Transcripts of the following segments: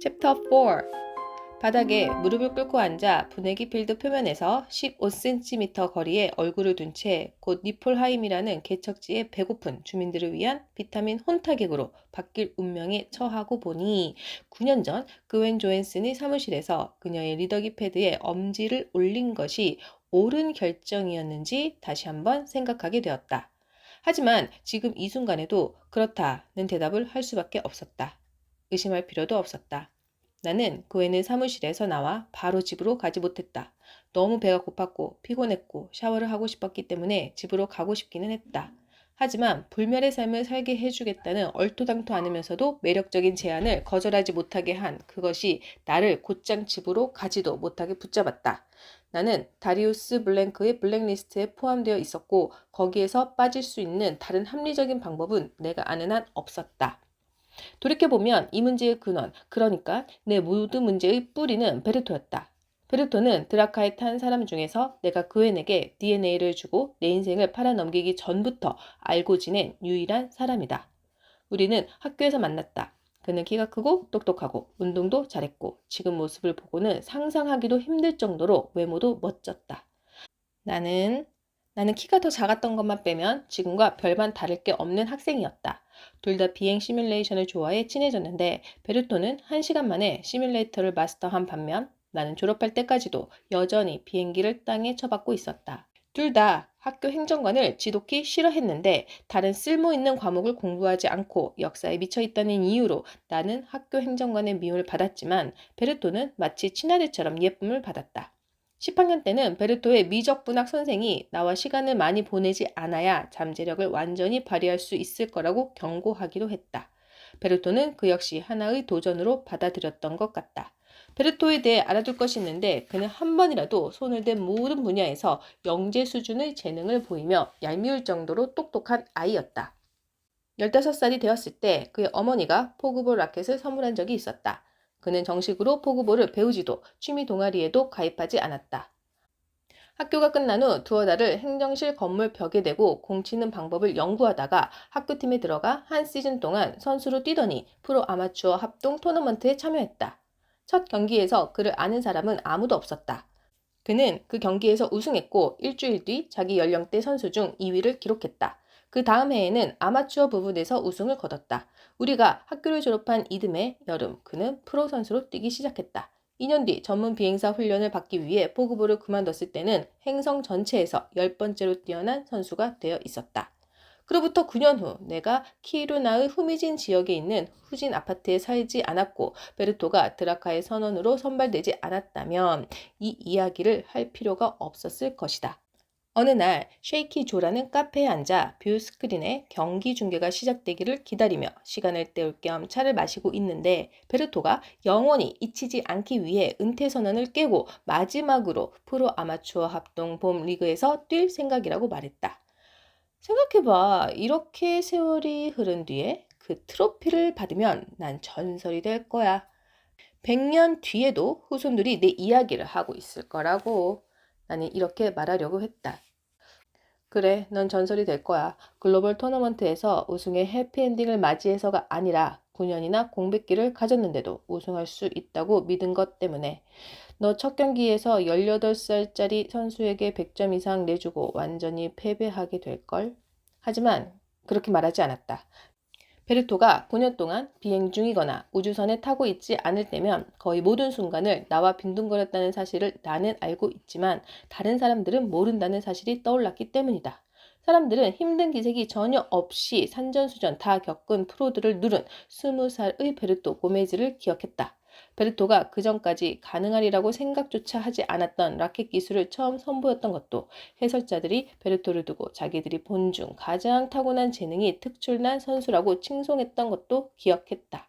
챕터 4. 바닥에 무릎을 꿇고 앉아 분해기 필드 표면에서 15cm 거리에 얼굴을 둔 채 곧 니폴하임이라는 개척지의 배고픈 주민들을 위한 비타민 혼타객으로 바뀔 운명에 처하고 보니 9년 전 그웬 조앤슨의 사무실에서 그녀의 리더기 패드에 엄지를 올린 것이 옳은 결정이었는지 다시 한번 생각하게 되었다. 하지만 지금 이 순간에도 그렇다는 대답을 할 수밖에 없었다. 의심할 필요도 없었다. 나는 그 애는 사무실에서 나와 바로 집으로 가지 못했다. 너무 배가 고팠고 피곤했고 샤워를 하고 싶었기 때문에 집으로 가고 싶기는 했다. 하지만 불멸의 삶을 살게 해주겠다는 얼토당토 않으면서도 매력적인 제안을 거절하지 못하게 한 그것이 나를 곧장 집으로 가지도 못하게 붙잡았다. 나는 다리우스 블랭크의 블랙리스트에 포함되어 있었고 거기에서 빠질 수 있는 다른 합리적인 방법은 내가 아는 한 없었다. 돌이켜보면 이 문제의 근원, 그러니까 내 모든 문제의 뿌리는 베르토였다. 베르토는 드라카에 탄 사람 중에서 내가 그웬에게 DNA를 주고 내 인생을 팔아넘기기 전부터 알고 지낸 유일한 사람이다. 우리는 학교에서 만났다. 그는 키가 크고 똑똑하고 운동도 잘했고 지금 모습을 보고는 상상하기도 힘들 정도로 외모도 멋졌다. 나는 키가 더 작았던 것만 빼면 지금과 별반 다를 게 없는 학생이었다. 둘 다 비행 시뮬레이션을 좋아해 친해졌는데 베르토는 1시간 만에 시뮬레이터를 마스터한 반면 나는 졸업할 때까지도 여전히 비행기를 땅에 쳐박고 있었다. 둘 다 학교 행정관을 지독히 싫어했는데 다른 쓸모있는 과목을 공부하지 않고 역사에 미쳐있다는 이유로 나는 학교 행정관의 미움을 받았지만 베르토는 마치 친아들처럼 예쁨을 받았다. 10학년 때는 베르토의 미적분학 선생이 나와 시간을 많이 보내지 않아야 잠재력을 완전히 발휘할 수 있을 거라고 경고하기도 했다. 베르토는 그 역시 하나의 도전으로 받아들였던 것 같다. 베르토에 대해 알아둘 것이 있는데 그는 한 번이라도 손을 댄 모든 분야에서 영재 수준의 재능을 보이며 얄미울 정도로 똑똑한 아이였다. 15살이 되었을 때 그의 어머니가 포그볼 라켓을 선물한 적이 있었다. 그는 정식으로 포그볼을 배우지도 취미 동아리에도 가입하지 않았다. 학교가 끝난 후 두어 달을 행정실 건물 벽에 대고 공 치는 방법을 연구하다가 학교팀에 들어가 한 시즌 동안 선수로 뛰더니 프로 아마추어 합동 토너먼트에 참여했다. 첫 경기에서 그를 아는 사람은 아무도 없었다. 그는 그 경기에서 우승했고 일주일 뒤 자기 연령대 선수 중 2위를 기록했다. 그 다음 해에는 아마추어 부분에서 우승을 거뒀다. 우리가 학교를 졸업한 이듬해 여름 그는 프로 선수로 뛰기 시작했다. 2년 뒤 전문 비행사 훈련을 받기 위해 포그볼을 그만뒀을 때는 행성 전체에서 10번째로 뛰어난 선수가 되어 있었다. 그로부터 9년 후 내가 키루나의 후미진 지역에 있는 후진 아파트에 살지 않았고 베르토가 드라카의 선원으로 선발되지 않았다면 이 이야기를 할 필요가 없었을 것이다. 어느 날 쉐이키 조라는 카페에 앉아 뷰 스크린에 경기 중계가 시작되기를 기다리며 시간을 때울 겸 차를 마시고 있는데 베르토가 영원히 잊히지 않기 위해 은퇴 선언을 깨고 마지막으로 프로 아마추어 합동 봄 리그에서 뛸 생각이라고 말했다. 생각해봐. 이렇게 세월이 흐른 뒤에 그 트로피를 받으면 난 전설이 될 거야. 100년 뒤에도 후손들이 내 이야기를 하고 있을 거라고. 나는 이렇게 말하려고 했다. 그래, 넌 전설이 될 거야. 글로벌 토너먼트에서 우승의 해피엔딩을 맞이해서가 아니라 9년이나 공백기를 가졌는데도 우승할 수 있다고 믿은 것 때문에. 너 첫 경기에서 18살짜리 선수에게 100점 이상 내주고 완전히 패배하게 될걸? 하지만 그렇게 말하지 않았다. 베르토가 9년 동안 비행 중이거나 우주선에 타고 있지 않을 때면 거의 모든 순간을 나와 빈둥거렸다는 사실을 나는 알고 있지만 다른 사람들은 모른다는 사실이 떠올랐기 때문이다. 사람들은 힘든 기색이 전혀 없이 산전수전 다 겪은 프로들을 누른 20살의 베르토 고메즈를 기억했다. 베르토가 그전까지 가능하리라고 생각조차 하지 않았던 라켓 기술을 처음 선보였던 것도 해설자들이 베르토를 두고 자기들이 본 중 가장 타고난 재능이 특출난 선수라고 칭송했던 것도 기억했다.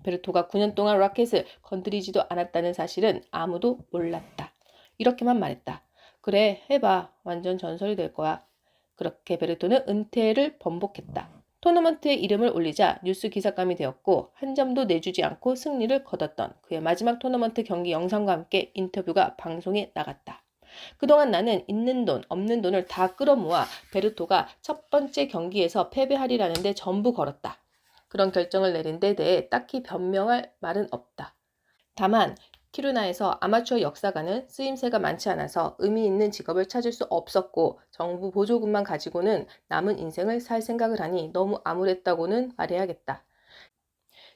베르토가 9년 동안 라켓을 건드리지도 않았다는 사실은 아무도 몰랐다. 이렇게만 말했다. 그래, 해봐. 완전 전설이 될 거야. 그렇게 베르토는 은퇴를 번복했다. 토너먼트에 이름을 올리자 뉴스 기사감이 되었고 한 점도 내주지 않고 승리를 거뒀던 그의 마지막 토너먼트 경기 영상과 함께 인터뷰가 방송에 나갔다. 그동안 나는 있는 돈, 없는 돈을 다 끌어모아 베르토가 첫 번째 경기에서 패배하리라는데 전부 걸었다. 그런 결정을 내린 데 대해 딱히 변명할 말은 없다. 다만 키루나에서 아마추어 역사가는 쓰임새가 많지 않아서 의미 있는 직업을 찾을 수 없었고 정부 보조금만 가지고는 남은 인생을 살 생각을 하니 너무 암울했다고는 말해야겠다.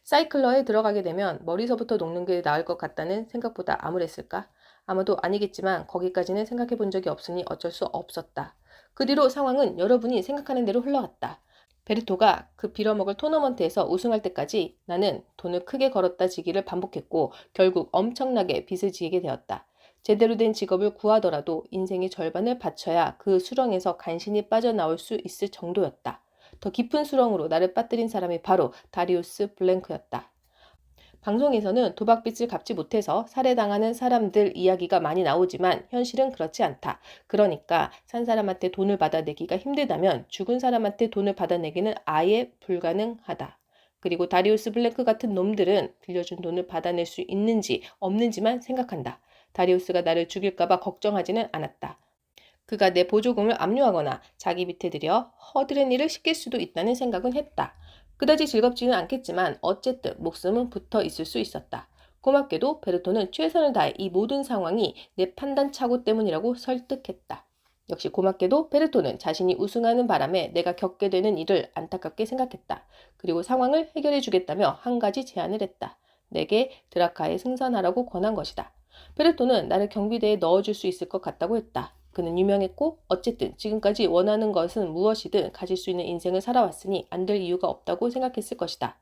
사이클러에 들어가게 되면 머리서부터 녹는 게 나을 것 같다는 생각보다 암울했을까? 아마도 아니겠지만 거기까지는 생각해 본 적이 없으니 어쩔 수 없었다. 그 뒤로 상황은 여러분이 생각하는 대로 흘러갔다. 베르토가 그 빌어먹을 토너먼트에서 우승할 때까지 나는 돈을 크게 걸었다 지기를 반복했고 결국 엄청나게 빚을 지게 되었다. 제대로 된 직업을 구하더라도 인생의 절반을 바쳐야 그 수렁에서 간신히 빠져나올 수 있을 정도였다. 더 깊은 수렁으로 나를 빠뜨린 사람이 바로 다리우스 블랭크였다. 방송에서는 도박빚을 갚지 못해서 살해당하는 사람들 이야기가 많이 나오지만 현실은 그렇지 않다. 그러니까 산 사람한테 돈을 받아내기가 힘들다면 죽은 사람한테 돈을 받아내기는 아예 불가능하다. 그리고 다리우스 블랭크 같은 놈들은 빌려준 돈을 받아낼 수 있는지 없는지만 생각한다. 다리우스가 나를 죽일까봐 걱정하지는 않았다. 그가 내 보조금을 압류하거나 자기 밑에 들여 허드렛 일을 시킬 수도 있다는 생각은 했다. 그다지 즐겁지는 않겠지만 어쨌든 목숨은 붙어 있을 수 있었다. 고맙게도 베르토는 최선을 다해 이 모든 상황이 내 판단착오 때문이라고 설득했다. 역시 고맙게도 베르토는 자신이 우승하는 바람에 내가 겪게 되는 일을 안타깝게 생각했다. 그리고 상황을 해결해 주겠다며 한 가지 제안을 했다. 내게 드라카에 승선하라고 권한 것이다. 베르토는 나를 경비대에 넣어줄 수 있을 것 같다고 했다. 그는 유명했고 어쨌든 지금까지 원하는 것은 무엇이든 가질 수 있는 인생을 살아왔으니 안 될 이유가 없다고 생각했을 것이다.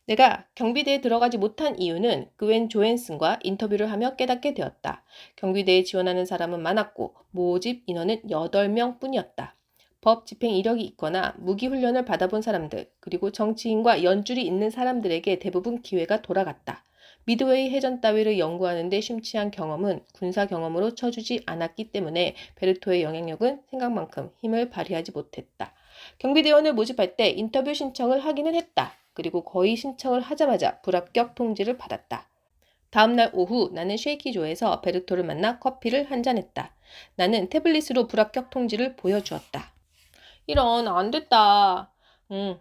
내가 경비대에 들어가지 못한 이유는 그웬 조앤슨과 인터뷰를 하며 깨닫게 되었다. 경비대에 지원하는 사람은 많았고 모집 인원은 8명 뿐이었다. 법 집행 이력이 있거나 무기 훈련을 받아본 사람들 그리고 정치인과 연줄이 있는 사람들에게 대부분 기회가 돌아갔다. 미드웨이 해전 따위를 연구하는 데 심취한 경험은 군사 경험으로 쳐주지 않았기 때문에 베르토의 영향력은 생각만큼 힘을 발휘하지 못했다. 경비대원을 모집할 때 인터뷰 신청을 하기는 했다. 그리고 거의 신청을 하자마자 불합격 통지를 받았다. 다음날 오후 나는 쉐이키조에서 베르토를 만나 커피를 한잔했다. 나는 태블릿으로 불합격 통지를 보여주었다. 이런 안 됐다.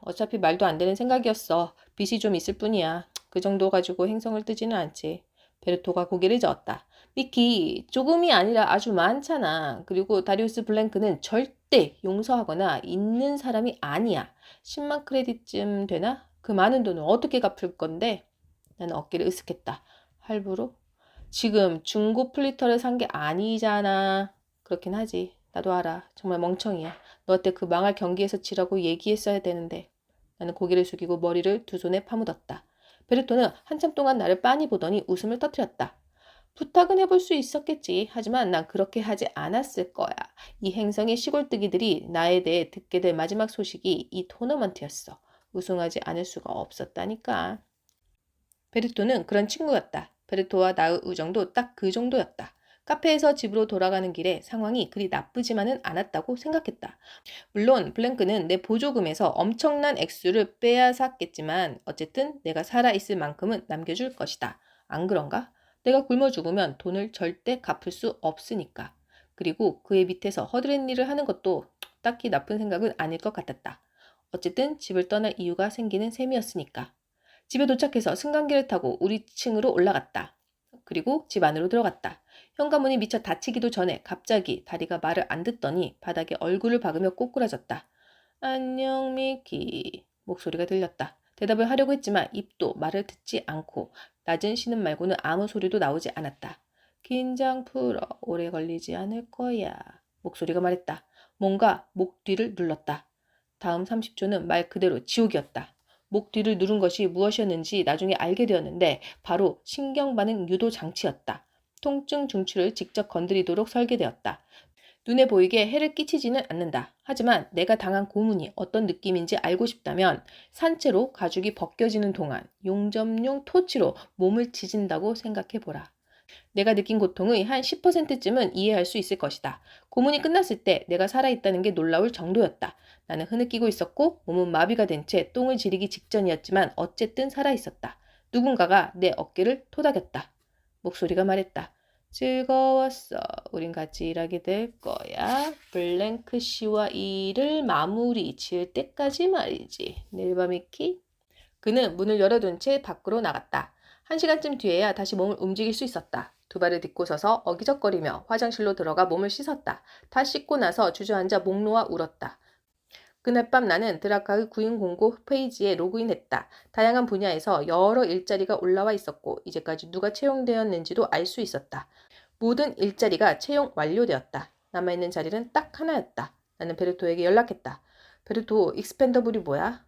어차피 말도 안 되는 생각이었어. 빚이 좀 있을 뿐이야. 그 정도 가지고 행성을 뜨지는 않지. 베르토가 고개를 저었다. 미키, 조금이 아니라 아주 많잖아. 그리고 다리우스 블랭크는 절대 용서하거나 있는 사람이 아니야. 10만 크레딧쯤 되나? 그 많은 돈을 어떻게 갚을 건데? 나는 어깨를 으쓱했다. 할부로? 지금 중고 플리터를 산 게 아니잖아. 그렇긴 하지. 나도 알아. 정말 멍청이야. 너한테 그 망할 경기에서 지라고 얘기했어야 되는데. 나는 고개를 숙이고 머리를 두 손에 파묻었다. 베르토는 한참 동안 나를 빤히 보더니 웃음을 터뜨렸다. 부탁은 해볼 수 있었겠지. 하지만 난 그렇게 하지 않았을 거야. 이 행성의 시골뜨기들이 나에 대해 듣게 될 마지막 소식이 이 토너먼트였어. 우승하지 않을 수가 없었다니까. 베르토는 그런 친구였다. 베르토와 나의 우정도 딱 그 정도였다. 카페에서 집으로 돌아가는 길에 상황이 그리 나쁘지만은 않았다고 생각했다. 물론 블랭크는 내 보조금에서 엄청난 액수를 빼앗았겠지만 어쨌든 내가 살아있을 만큼은 남겨줄 것이다. 안 그런가? 내가 굶어 죽으면 돈을 절대 갚을 수 없으니까. 그리고 그의 밑에서 허드렛 일을 하는 것도 딱히 나쁜 생각은 아닐 것 같았다. 어쨌든 집을 떠날 이유가 생기는 셈이었으니까. 집에 도착해서 승강기를 타고 우리 층으로 올라갔다. 그리고 집 안으로 들어갔다. 현관문이 미처 닫히기도 전에 갑자기 다리가 말을 안 듣더니 바닥에 얼굴을 박으며 꼬꾸라졌다. 안녕 미키. 목소리가 들렸다. 대답을 하려고 했지만 입도 말을 듣지 않고 낮은 신음 말고는 아무 소리도 나오지 않았다. 긴장 풀어. 오래 걸리지 않을 거야. 목소리가 말했다. 뭔가 목 뒤를 눌렀다. 다음 30초는 말 그대로 지옥이었다. 목 뒤를 누른 것이 무엇이었는지 나중에 알게 되었는데 바로 신경반응 유도 장치였다. 통증 중추를 직접 건드리도록 설계되었다. 눈에 보이게 해를 끼치지는 않는다. 하지만 내가 당한 고문이 어떤 느낌인지 알고 싶다면 산채로 가죽이 벗겨지는 동안 용접용 토치로 몸을 지진다고 생각해보라. 내가 느낀 고통의 한 10%쯤은 이해할 수 있을 것이다. 고문이 끝났을 때 내가 살아있다는 게 놀라울 정도였다. 나는 흐느끼고 있었고 몸은 마비가 된 채 똥을 지리기 직전이었지만 어쨌든 살아있었다. 누군가가 내 어깨를 토닥였다. 목소리가 말했다. 즐거웠어. 우린 같이 일하게 될 거야. 블랭크 씨와 일을 마무리 지을 때까지 말이지. 넬바 미키? 그는 문을 열어둔 채 밖으로 나갔다. 1시간쯤 뒤에야 다시 몸을 움직일 수 있었다. 두 발을 딛고 서서 어기적거리며 화장실로 들어가 몸을 씻었다. 다 씻고 나서 주저앉아 목 놓아 울었다. 그날 밤 나는 드라카의 구인 공고 페이지에 로그인했다. 다양한 분야에서 여러 일자리가 올라와 있었고 이제까지 누가 채용되었는지도 알 수 있었다. 모든 일자리가 채용 완료되었다. 남아있는 자리는 딱 하나였다. 나는 베르토에게 연락했다. 베르토, 익스펜더블이 뭐야?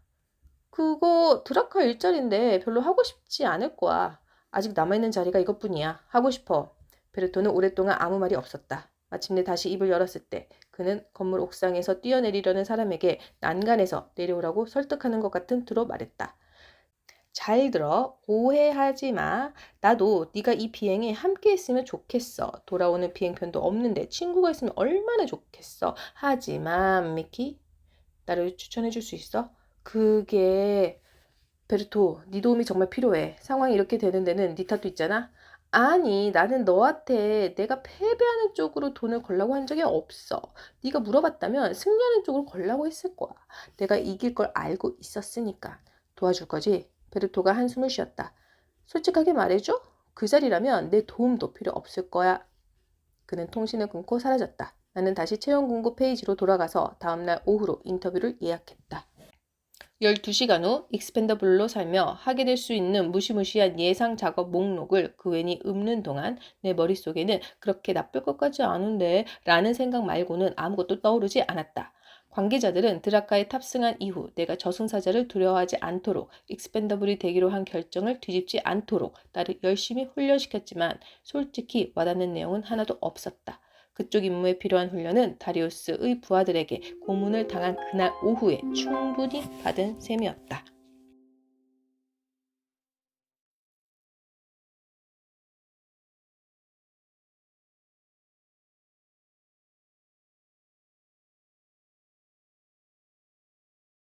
그거 드라카 일자리인데 별로 하고 싶지 않을 거야. 아직 남아있는 자리가 이것뿐이야. 하고 싶어. 베르토는 오랫동안 아무 말이 없었다. 마침내 다시 입을 열었을 때 그는 건물 옥상에서 뛰어내리려는 사람에게 난간에서 내려오라고 설득하는 것 같은 투로 말했다. 잘 들어. 오해하지 마. 나도 네가 이 비행에 함께 했으면 좋겠어. 돌아오는 비행편도 없는데 친구가 있으면 얼마나 좋겠어. 하지만 미키, 나를 추천해 줄 수 있어? 그게 베르토, 네 도움이 정말 필요해. 상황이 이렇게 되는 데는 네 탓도 있잖아. 아니, 나는 너한테 내가 패배하는 쪽으로 돈을 걸라고 한 적이 없어. 네가 물어봤다면 승리하는 쪽으로 걸라고 했을 거야. 내가 이길 걸 알고 있었으니까. 도와줄 거지? 베르토가 한숨을 쉬었다. 솔직하게 말해줘? 그 자리라면 내 도움도 필요 없을 거야. 그는 통신을 끊고 사라졌다. 나는 다시 채용 공고 페이지로 돌아가서 다음날 오후로 인터뷰를 예약했다. 12시간 후 익스펜더블로 살며 하게 될 수 있는 무시무시한 예상 작업 목록을 그 웬이 읊는 동안 내 머릿속에는 그렇게 나쁠 것 같지 않은데 라는 생각 말고는 아무것도 떠오르지 않았다. 관계자들은 드라카에 탑승한 이후 내가 저승사자를 두려워하지 않도록 익스펜더블이 되기로 한 결정을 뒤집지 않도록 나를 열심히 훈련시켰지만 솔직히 와닿는 내용은 하나도 없었다. 그쪽 임무에 필요한 훈련은 다리우스의 부하들에게 고문을 당한 그날 오후에 충분히 받은 셈이었다.